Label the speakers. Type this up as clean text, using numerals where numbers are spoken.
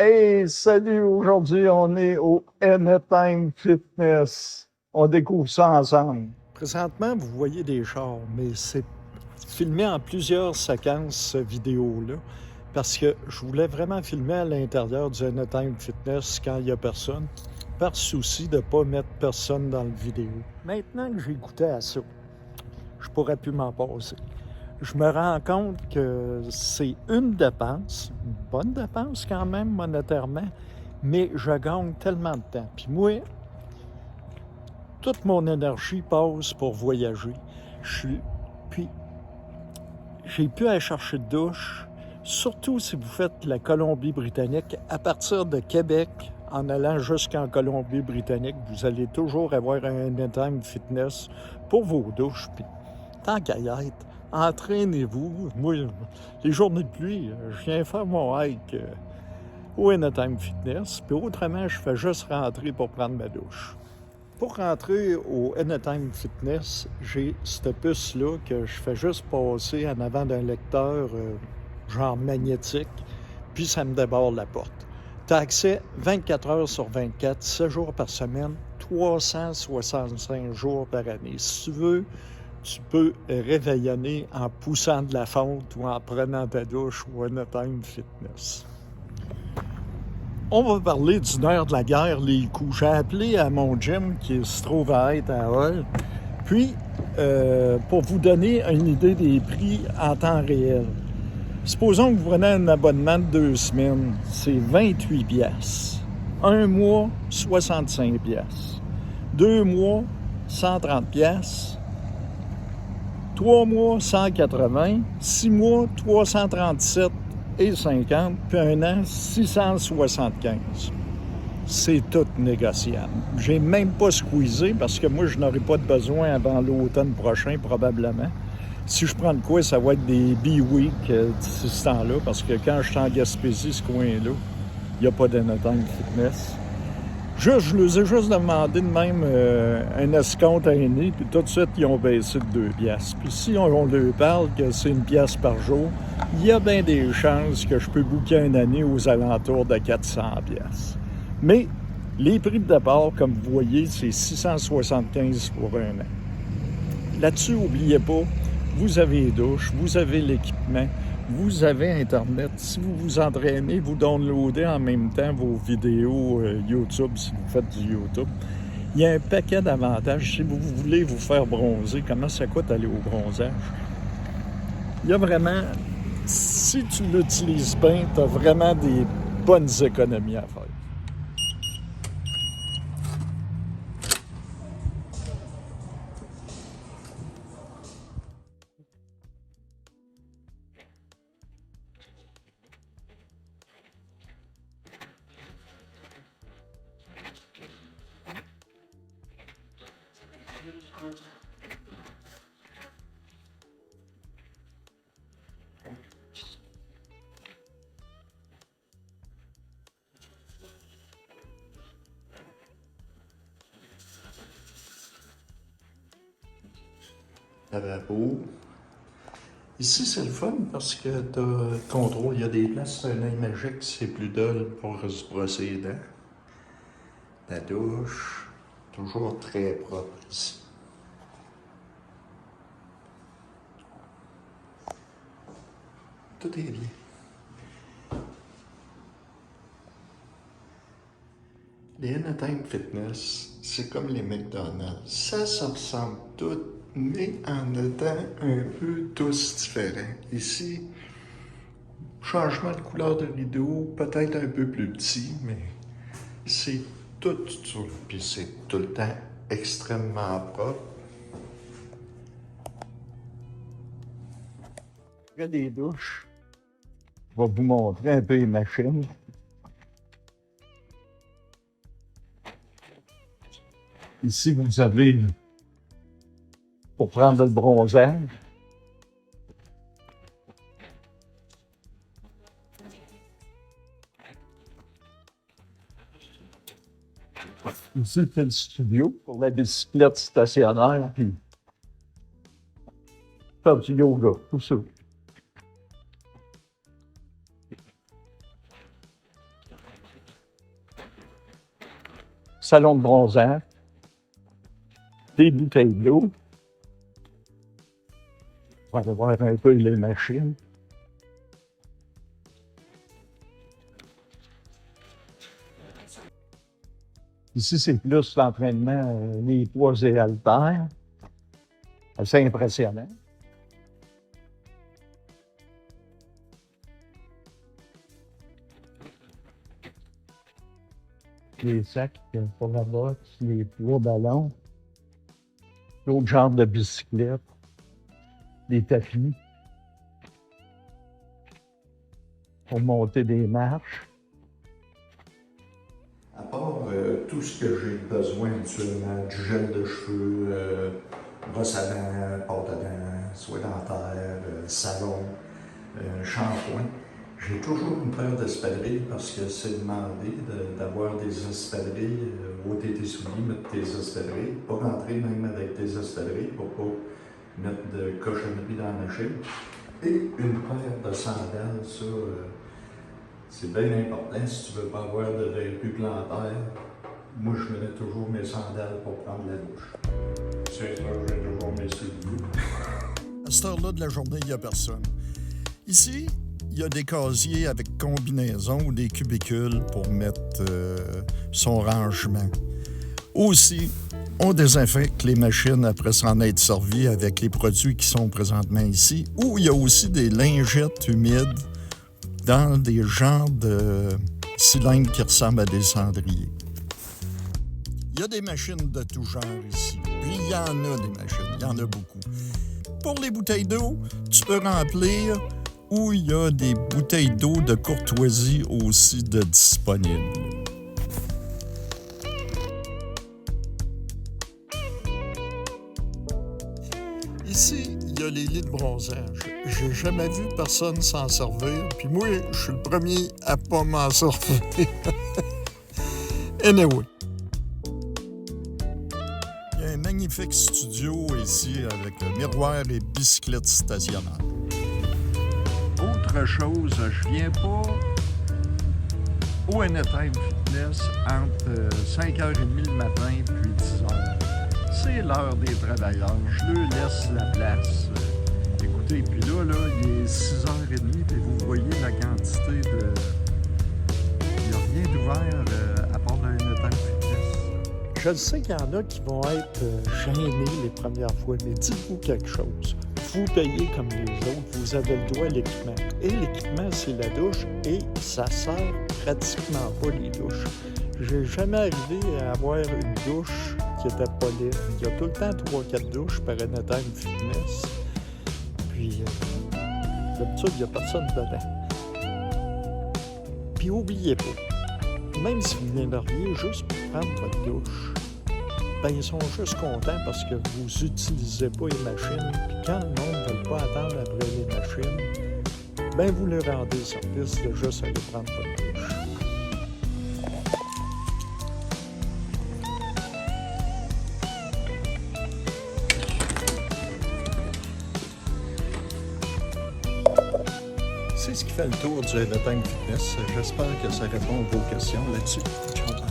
Speaker 1: Hey, salut! Aujourd'hui, on est au Anytime Fitness. On découvre ça ensemble.
Speaker 2: Présentement, vous voyez des chars, mais c'est filmé en plusieurs séquences vidéo-là, parce que je voulais vraiment filmer à l'intérieur du Anytime Fitness quand il n'y a personne, par souci de ne pas mettre personne dans le vidéo. Maintenant que j'ai goûté à ça, je pourrais plus m'en passer. Je me rends compte que c'est une dépense, une bonne dépense quand même monétairement, mais je gagne tellement de temps. Puis moi, toute mon énergie passe pour voyager. Puis, j'ai pu aller chercher de douche, surtout si vous faites la Colombie-Britannique. À partir de Québec, en allant jusqu'en Colombie-Britannique, vous allez toujours avoir un Anytime Fitness pour vos douches. Puis, tant qu'à y être, entraînez-vous. Moi, les journées de pluie, je viens faire mon hike au Anytime Fitness. Puis autrement, je fais juste rentrer pour prendre ma douche. Pour rentrer au Anytime Fitness, j'ai cette puce-là que je fais juste passer en avant d'un lecteur genre magnétique, puis ça me déborde la porte. Tu as accès 24 heures sur 24, 7 jours par semaine, 365 jours par année. Si tu veux, tu peux réveillonner en poussant de la fonte ou en prenant ta douche au Anytime Fitness. On va parler du nerf de la guerre, les coûts. J'ai appelé à mon gym qui se trouve à être à Hall. Puis, pour vous donner une idée des prix en temps réel, supposons que vous prenez un abonnement de 2 semaines, c'est 28 piastres. Un mois, 65 piastres. 2 mois, 130 piastres. 3 mois, 180. 6 mois, 337 et 50, puis un an, 675. C'est tout négociable. J'ai même pas squeezé parce que moi, je n'aurai pas de besoin avant l'automne prochain, probablement. Si je prends de quoi, ça va être des B-Week d'ici ce temps-là, parce que quand je suis en Gaspésie, ce coin-là, il n'y a pas d'Anytime Fitness. Je leur ai juste demandé de même un escompte à année, puis tout de suite, ils ont baissé de 2 piastres. Puis si on leur parle que c'est 1 piastre par jour, il y a bien des chances que je peux booker une année aux alentours de 400 piastres. Mais les prix de départ, comme vous voyez, c'est 675 pour un an. Là-dessus, n'oubliez pas, vous avez les douches, vous avez l'équipement, vous avez Internet. Si vous vous entraînez, vous downloadez en même temps vos vidéos YouTube, si vous faites du YouTube. Il y a un paquet d'avantages. Si vous voulez vous faire bronzer, comment ça coûte aller au bronzage? Il y a vraiment, si tu l'utilises bien, tu as vraiment des bonnes économies à faire. Lavabo. Ici, c'est le fun parce que tu as contrôle. Il y a des places, c'est un œil magique, c'est plus dull pour se brosser les dents. La douche, toujours très propre ici. Tout est bien. Les Anytime Fitness, c'est comme les McDonald's. Ça se ressemble tout, mais en étant un peu tous différents. Ici, changement de couleur de rideau, peut-être un peu plus petit, mais c'est tout ça. Puis c'est tout le temps extrêmement propre. Il y a des douches. Je vais vous montrer un peu les machines. Ici, vous avez pour prendre le bronzage. Ici, c'est le studio pour la bicyclette stationnaire. Puis faire du yoga, tout ça.
Speaker 1: salon de bronzage, des bouteilles d'eau. On va aller voir un peu les machines. Ici, c'est plus l'entraînement, les poids et haltères. Assez impressionnant. Les sacs pour la boxe, les poids ballons, d'autres genres de bicyclettes, des tapis pour monter des marches.
Speaker 3: À part tout ce que j'ai besoin habituellement, du gel de cheveux, brosse à dents, pâte à dents, soie dentaire, savon, shampoing, j'ai toujours une paire d'espadrilles parce que c'est demandé d'avoir des espadrilles, ôter tes souliers, mettre tes espadrilles, pas rentrer même avec tes espadrilles pour pas mettre de cochonneries dans la machine. Et une paire de sandales, ça, c'est bien important si tu veux pas avoir de verrues plantaires. Moi, je mets toujours mes sandales pour prendre la douche. C'est ça, j'ai toujours mes souliers.
Speaker 2: À cette heure-là de la journée, il n'y a personne. Ici, il y a des casiers avec combinaison ou des cubicules pour mettre son rangement. Aussi, on désinfecte les machines après s'en être servi avec les produits qui sont présentement ici. Ou il y a aussi des lingettes humides dans des genres de cylindres qui ressemblent à des cendriers. Il y a des machines de tout genre ici. Puis il y en a des machines, il y en a beaucoup. Pour les bouteilles d'eau, tu peux remplir ou il y a des bouteilles d'eau de courtoisie aussi de disponibles. Ici, il y a les lits de bronzage. J'ai jamais vu personne s'en servir, puis moi, je suis le premier à pas m'en servir. Anyway. Il y a un magnifique studio ici avec miroir et bicyclette stationnaire. Autre chose, je viens pas au Anytime Fitness entre 5h30 le matin puis 10h. C'est l'heure des travailleurs. Je leur laisse la place. Écoutez, puis là, il est 6h30 et vous voyez la quantité de... Il n'y a rien d'ouvert à part le Anytime Fitness. Je sais qu'il y en a qui vont être gênés les premières fois, mais dites-vous quelque chose. Vous payez comme les autres, vous avez le droit à l'équipement. Et l'équipement, c'est la douche et ça sert pratiquement pas les douches. J'ai jamais arrivé à avoir une douche qui était pas libre. Il y a tout le temps 3-4 douches par Anytime Fitness. Puis, d'habitude, il n'y a personne dedans. Puis, oubliez pas, même si vous viendriez juste pour prendre votre douche, ben, ils sont juste contents parce que vous n'utilisez pas les machines. Puis, quand le monde ne veut pas attendre après les machines, ben, vous leur rendez le service de juste aller prendre votre douche. C'est ce qui fait le tour du Anytime Fitness. J'espère que ça répond à vos questions là-dessus. Ciao.